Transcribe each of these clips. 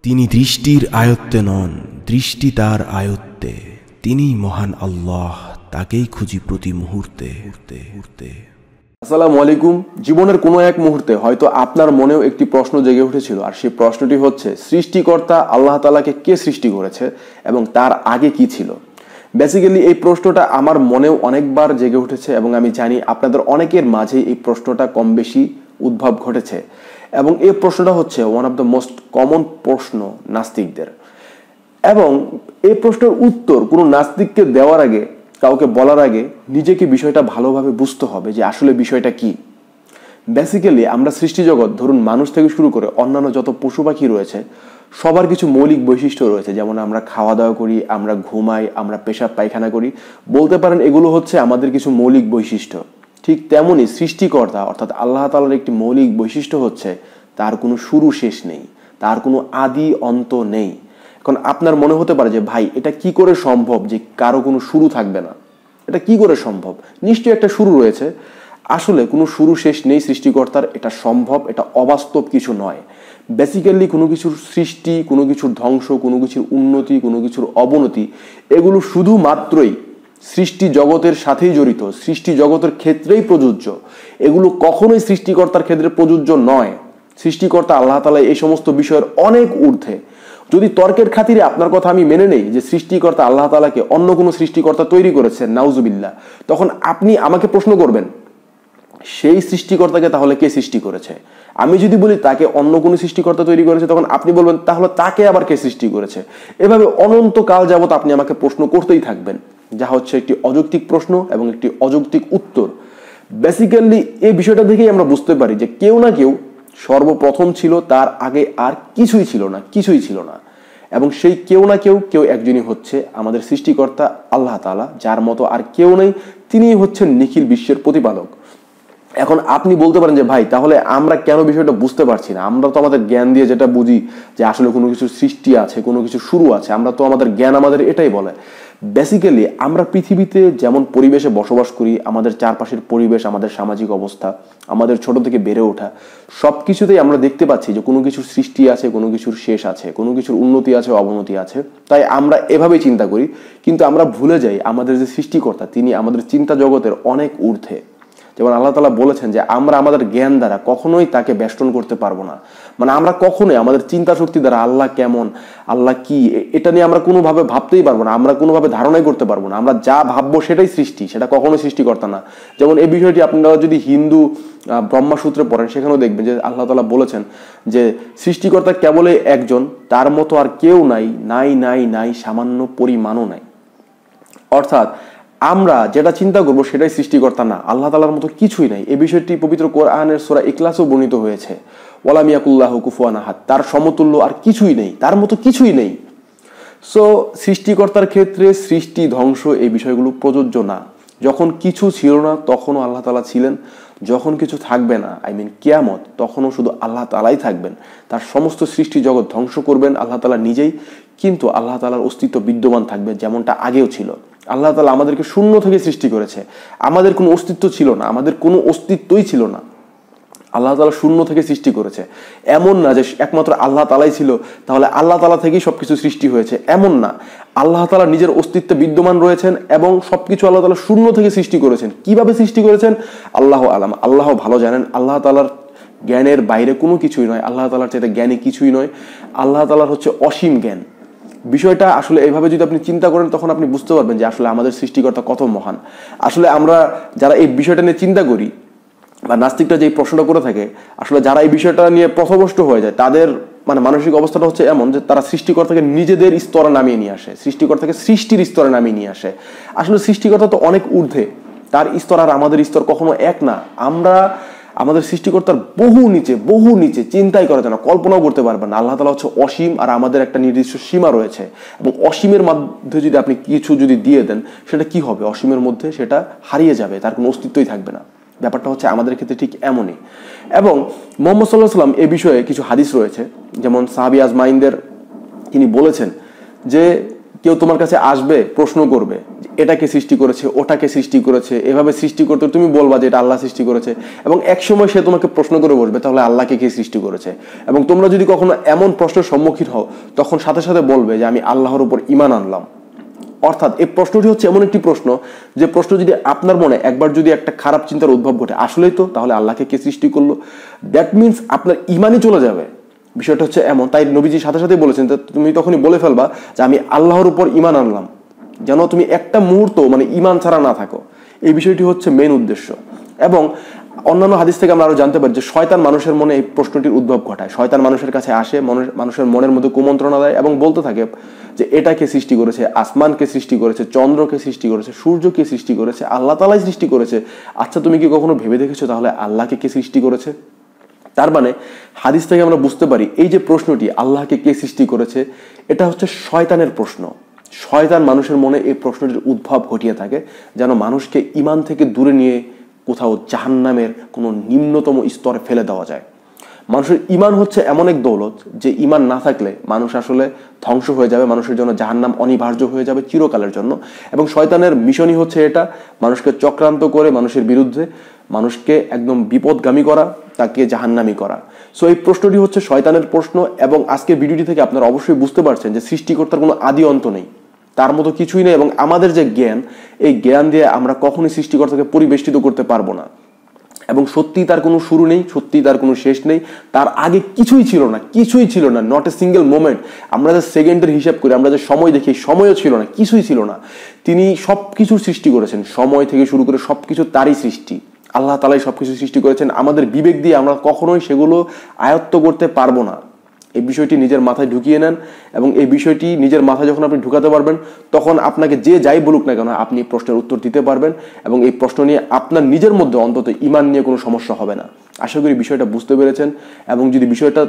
তিনি দৃষ্টির আয়ত্তে নন, দৃষ্টি তার আয়ত্তে। তিনিই মহান আল্লাহ, তাকেই খুঁজি প্রতি মুহূর্তে। আসসালামু আলাইকুম। জীবনের কোনো এক মুহূর্তে হয়তো আপনার মনেও একটি প্রশ্ন জেগে উঠেছিল, আর সেই প্রশ্নটি হচ্ছে সৃষ্টিকর্তা আল্লাহ তাআলাকে কে সৃষ্টি করেছে এবং তার আগে কি ছিল। বেসিক্যালি এই প্রশ্নটা আমার মনেও অনেকবার জেগে উঠেছে এবং আমি জানি আপনাদের অনেকের মাঝেই এই প্রশ্নটা কম বেশি উদ্ভব ঘটেছে। এবং এই প্রশ্নটা হচ্ছে one of the most common প্রশ্ন নাস্তিকদের। এবং এই প্রশ্নের উত্তর কোনো নাস্তিককে দেওয়ার আগে, কাউকে বলার আগে নিজেকে বিষয়টা ভালোভাবে বুঝতে হবে যে আসলে বিষয়টা কি। বেসিক্যালি আমরা সৃষ্টিজগৎ, ধরুন মানুষ থেকে শুরু করে অন্যান্য যত পশু পাখি রয়েছে, সবার কিছু মৌলিক বৈশিষ্ট্য রয়েছে। যেমন আমরা খাওয়া দাওয়া করি, আমরা ঘুমাই, আমরা পেশাব পায়খানা করি, বলতে পারেন এগুলো হচ্ছে আমাদের কিছু মৌলিক বৈশিষ্ট্য। ঠিক তেমনই সৃষ্টিকর্তা অর্থাৎ আল্লাহ তাআলার একটি মৌলিক বৈশিষ্ট্য হচ্ছে তার কোনো শুরু শেষ নেই, তার কোনো আদি অন্ত নেই। এখন আপনার মনে হতে পারে যে ভাই, এটা কি করে সম্ভব যে কারো কোনো শুরু থাকবে না? এটা কি করে সম্ভব? নিশ্চয়ই একটা শুরু রয়েছে। আসলে কোনো শুরু শেষ নেই সৃষ্টিকর্তার, এটা সম্ভব, এটা অবাস্তব কিছু নয়। বেসিক্যালি কোনো কিছুর সৃষ্টি, কোনো কিছুর ধ্বংস, কোনো কিছুর উন্নতি, কোনো কিছুর অবনতি, এগুলো শুধুমাত্রই সৃষ্টি জগতের সাথেই জড়িত, সৃষ্টি জগতের ক্ষেত্রেই প্রযোজ্য। এগুলো কখনোই সৃষ্টিকর্তার ক্ষেত্রে প্রযোজ্য নয়। সৃষ্টিকর্তা আল্লাহ তাআলা এই সমস্ত বিষয়ের অনেক ঊর্ধ্বে। যদি তর্কের খাতিরে আপনার কথা আমি মেনে নেই যে সৃষ্টিকর্তা আল্লাহ তাআলাকে অন্য কোনো সৃষ্টিকর্তা তৈরি করেছেন, নাউজুবিল্লাহ, তখন আপনি আমাকে প্রশ্ন করবেন সেই সৃষ্টিকর্তাকে তাহলে কে সৃষ্টি করেছে? আমি যদি বলি তাকে অন্য কোনো সৃষ্টিকর্তা তৈরি করেছে, তখন আপনি বলবেন তাহলে তাকে আবার কে সৃষ্টি করেছে? এভাবে অনন্তকাল যাবত আপনি আমাকে প্রশ্ন করতেই থাকবেন, যা হচ্ছে একটি অযৌক্তিক প্রশ্ন এবং একটি অযৌক্তিক উত্তর। বেসিক্যালি এই বিষয়টা দেখেই আমরা বুঝতে পারি যে কেউ না কেউ সর্বপ্রথম ছিল, তার আগে আর কিছুই ছিল না। এবং সেই কেউ না কেউ একজনই হচ্ছে আমাদের সৃষ্টিকর্তা আল্লাহ তাআলা, যার মতো আর কেউ নেই। তিনিই হচ্ছেন নিখিল বিশ্বের প্রতিপালক। এখন আপনি বলতে পারেন যে ভাই, তাহলে আমরা কেন বিষয়টা বুঝতে পারছি না? আমরা তো আমাদের জ্ঞান দিয়ে যেটা বুঝি যে আসলে কোনো কিছু সৃষ্টি আছে, কোনো কিছু শুরু আছে, আমরা তো আমাদের জ্ঞান আমাদের এটাই বলে। বেসিক্যালি আমরা পৃথিবীতে যেমন পরিবেশে বসবাস করি, আমাদের চারপাশের পরিবেশ, আমাদের সামাজিক অবস্থা, আমাদের ছোট থেকে বেড়ে ওঠা, সব কিছুতেই আমরা দেখতে পাচ্ছি যে কোনো কিছুর সৃষ্টি আছে, কোনো কিছুর শেষ আছে, কোনো কিছুর উন্নতি আছে, অবনতি আছে। তাই আমরা এভাবেই চিন্তা করি, কিন্তু আমরা ভুলে যাই আমাদের যে সৃষ্টিকর্তা, তিনি আমাদের চিন্তা জগতের অনেক ঊর্ধ্বে। যেমন আল্লাহ তাআলা বলেছেন যে আমরা আমাদের জ্ঞান দ্বারা কখনোই তাকে বেষ্টন করতে পারবো না। মানে আমরা কখনোই আমাদের চিন্তা শক্তি দ্বারা আল্লাহ কেমন, আল্লাহ কি, এটা নিয়ে আমরা কোনোভাবে ভাবতেই পারবো না, আমরা কোনোভাবে ধারণাই করতে পারবো না। আমরা যা ভাববো সেটাই সৃষ্টি, সেটা কখনোই সৃষ্টিকর্তা না। যেমন এই বিষয়টি আপনারা যদি হিন্দু ব্রহ্মসূত্রে পড়েন, সেখানেও দেখবেন যে আল্লাহ তাআলা বলেছেন যে সৃষ্টিকর্তা কেবলই একজন, তার মতো আর কেউ নাই, নাই সামান্য পরিমাণও নাই। অর্থাৎ আমরা যেটা চিন্তা করবো সেটাই সৃষ্টিকর্তা না, আল্লাহ তাআলার মতো কিছুই নাই। এই বিষয়টি পবিত্র কোরআনের সূরা ইখলাসেও বর্ণিত হয়েছে, ওয়ালাম ইয়াকুল্লাহু কুফুয়ান আহাদ, তার সমতুল্য আর কিছুই নেই, তার মতো কিছুই নেই। সো সৃষ্টিকর্তার ক্ষেত্রে সৃষ্টি ধ্বংস এই বিষয়গুলো প্রযোজ্য না। যখন কিছু ছিল না তখনও আল্লাহ তাআলা ছিলেন, যখন কিছু থাকবে না, কিয়ামত, তখনও শুধু আল্লাহ তাআলাই থাকবেন। তার সমস্ত সৃষ্টি জগৎ ধ্বংস করবেন আল্লাহ তাআলা নিজেই, কিন্তু আল্লাহ তাআলার অস্তিত্ব বিদ্যমান থাকবে যেমনটা আগেও ছিল। আল্লাহ তাআলা আমাদেরকে শূন্য থেকে সৃষ্টি করেছে, আমাদের কোনো অস্তিত্ব ছিল না, আমাদের কোনো অস্তিত্বই ছিল না। আল্লাহ তাআলা শূন্য থেকে সৃষ্টি করেছে। এমন না যে একমাত্র আল্লাহ তাআলাই ছিল, তাহলে আল্লাহ তাআলা থেকেই সবকিছু সৃষ্টি হয়েছে, এমন না। আল্লাহ তাআলা নিজের অস্তিত্বে বিদ্যমান রয়েছেন এবং সবকিছু আল্লাহ তাআলা শূন্য থেকে সৃষ্টি করেছেন। কিভাবে সৃষ্টি করেছেন আল্লাহ আলাম, আল্লাহ ভালো জানেন। আল্লাহ তাআলার জ্ঞানের বাইরে কোনো কিছুই নয়, আল্লাহ তাআলার চাইতে জ্ঞানী কিছুই নয়। আল্লাহ তাআলার হচ্ছে অসীম জ্ঞান। বিষয়টা আসলে এইভাবে যদি আপনি চিন্তা করেন, তখন আপনি বুঝতে পারবেন যে আসলে আমাদের সৃষ্টিকর্তা কত মহান। আসলে আমরা যারা এই বিষয়টা নিয়ে চিন্তা করি, বা নাস্তিকরা যে প্রশ্নটা করে থাকে, আসলে যারা এই বিষয়টা নিয়ে পথভ্রষ্ট হয়ে যায়, তাদের মানসিক অবস্থাটা হচ্ছে এমন যে তারা সৃষ্টিকর্তাকে নিজেদের স্তরে নামিয়ে নিয়ে আসে, সৃষ্টিকর্তাকে সৃষ্টির স্তরে নামিয়ে নিয়ে আসে। আসলে সৃষ্টিকর্তা তো অনেক ঊর্ধ্বে, তার স্তর আর আমাদের স্তর কখনো এক না। আমরা আমাদের সৃষ্টিকর্তার বহু নিচে, চিন্তাই করা যায় না, কল্পনাও করতে পারবেন না। আল্লাহ তাআলা হচ্ছে অসীম, আর আমাদের একটা নির্দিষ্ট সীমা রয়েছে, এবং অসীমের মধ্যে যদি আপনি কিছু যদি দিয়ে দেন, সেটা কি হবে? অসীমের মধ্যে সেটা হারিয়ে যাবে, তার কোনো অস্তিত্বই থাকবে না। ব্যাপারটা হচ্ছে আমাদের ক্ষেত্রে ঠিক এমনই। এবং মুহাম্মদ সাল্লাল্লাহু আলাইহি ওয়াসাল্লাম এ বিষয়ে কিছু হাদিস রয়েছে, যেমন সাহাবী আজমাইনদের তিনি বলেছেন যে কেউ তোমার কাছে আসবে, প্রশ্ন করবে এটাকে সৃষ্টি করেছে, ওটাকে সৃষ্টি করেছে, এভাবে সৃষ্টি করতে তুমি বলবা যে এটা আল্লাহ সৃষ্টি করেছে, এবং এক সময় সে তোমাকে প্রশ্ন করে বসবে তাহলে আল্লাহকে কে সৃষ্টি করেছে। এবং তোমরা যদি কখনো এমন প্রশ্নের সম্মুখীন হও তখন সাথে সাথে বলবে যে আমি আল্লাহর উপর ঈমান আনলাম। অর্থাৎ এই প্রশ্নটি হচ্ছে এমন একটি প্রশ্ন যে প্রশ্ন যদি আপনার মনে একবার যদি একটা খারাপ চিন্তার উদ্ভব ঘটে, আসলেই তো তাহলে আল্লাহকে কে সৃষ্টি করলো, দ্যাট মিনস আপনার ঈমানই চলে যাবে। বিষয়টা হচ্ছে এমন। তাই নবীজি সাথে সাথে বলেছেন তুমি তখনই বলে ফেলবা যে আমি আল্লাহর উপর ঈমান আনলাম, যেন তুমি একটা মুহূর্ত মানে ঈমান ছাড়া না থাকো। এই বিষয়টি হচ্ছে মেইন উদ্দেশ্য। এবং অন্যান্য হাদিস থেকে আমরা আরো জানতে পারি যে শয়তান মানুষের মনে এই প্রশ্নটির উদ্ভব ঘটায়। শয়তান মানুষের কাছে আসে, মানুষের মনের মধ্যে কুমন্ত্রণা দেয় এবং বলতে থাকে যে এটাকে সৃষ্টি করেছে, আসমানকে সৃষ্টি করেছে, চন্দ্রকে সৃষ্টি করেছে, সূর্যকে সৃষ্টি করেছে, আল্লাহ তাআলাই সৃষ্টি করেছে। আচ্ছা তুমি কি কখনো ভেবে দেখেছো তাহলে আল্লাহকে কে সৃষ্টি করেছে? তার মানে হাদিস থেকে আমরা বুঝতে পারি এই যে প্রশ্নটি আল্লাহকে কে সৃষ্টি করেছে এটা হচ্ছে শয়তানের প্রশ্ন। শয়তান মানুষের মনে এই প্রশ্নটির উদ্ভব ঘটিয়ে থাকে যেন মানুষকে ঈমান থেকে দূরে নিয়ে কোথাও জাহান্নামের কোনো নিম্নতম স্তরে ফেলে দেওয়া যায়। মানুষের ঈমান হচ্ছে এমন এক দৌলত যে ঈমান না থাকলে মানুষ আসলে ধ্বংস হয়ে যাবে, মানুষের জন্য জাহান্নাম অনিবার্য হয়ে যাবে চিরকালের জন্য। এবং শয়তানের মিশনই হচ্ছে এটা, মানুষকে চক্রান্ত করে মানুষের বিরুদ্ধে মানুষকে একদম বিপদগামী করা, তাকে জাহান্নামী করা। সো এই প্রশ্নটি হচ্ছে শয়তানের প্রশ্ন। এবং আজকের ভিডিওটি থেকে আপনারা অবশ্যই বুঝতে পারছেন যে সৃষ্টিকর্তার কোনো আদি অন্ত নেই, তার মতো কিছুই নেই। এবং আমাদের যে জ্ঞান, এই জ্ঞান দিয়ে আমরা কখনোই সৃষ্টিকর্তাকে পরিবেষ্টিত করতে পারবো না। এবং সত্যি তার কোনো শুরু নেই, সত্যি তার কোনো শেষ নেই, তার আগে কিছুই ছিল না, কিছুই ছিল না, নট এ সিঙ্গেল মোমেন্ট। আমরা যে সেকেন্ডের হিসাব করি, আমরা যে সময় দেখি, সময়ও ছিল না, কিছুই ছিল না। তিনি সব কিছুর সৃষ্টি করেছেন, সময় থেকে শুরু করে সবকিছু তারই সৃষ্টি। আল্লাহ তাআলাই সবকিছু সৃষ্টি করেছেন। আমাদের বিবেক দিয়ে আমরা কখনোই সেগুলো আয়ত্ত করতে পারবো না। এই বিষয়টি নিজের মাথায় ঢুকিয়ে নেন, এবং এই বিষয়টি নিজের মাথায় যখন আপনি ঢুকাতে পারবেন তখন আপনাকে যে যাই বলুক না কেন আপনি প্রশ্নের উত্তর দিতে পারবেন, এবং এই প্রশ্ন নিয়ে আপনার নিজের মধ্যে অন্তত ঈমান নিয়ে কোনো সমস্যা হবে না। আশা করি বিষয়টা বুঝতে পেরেছেন। এবং যদি বিষয়টা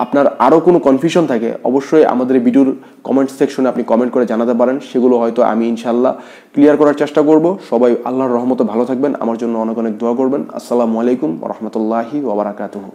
আপনার আরও কোনো কনফিউশন থাকে অবশ্যই আমাদের এই ভিডিওর কমেন্ট সেকশনে আপনি কমেন্ট করে জানাতে পারেন, সেগুলো হয়তো আমি ইনশাআল্লাহ ক্লিয়ার করার চেষ্টা করব। সবাই আল্লাহর রহমতে ভালো থাকবেন, আমার জন্য অনেক অনেক দোয়া করবেন। আসসালামু আলাইকুম ওয়া রাহমাতুল্লাহি ওয়া বারাকাতুহু।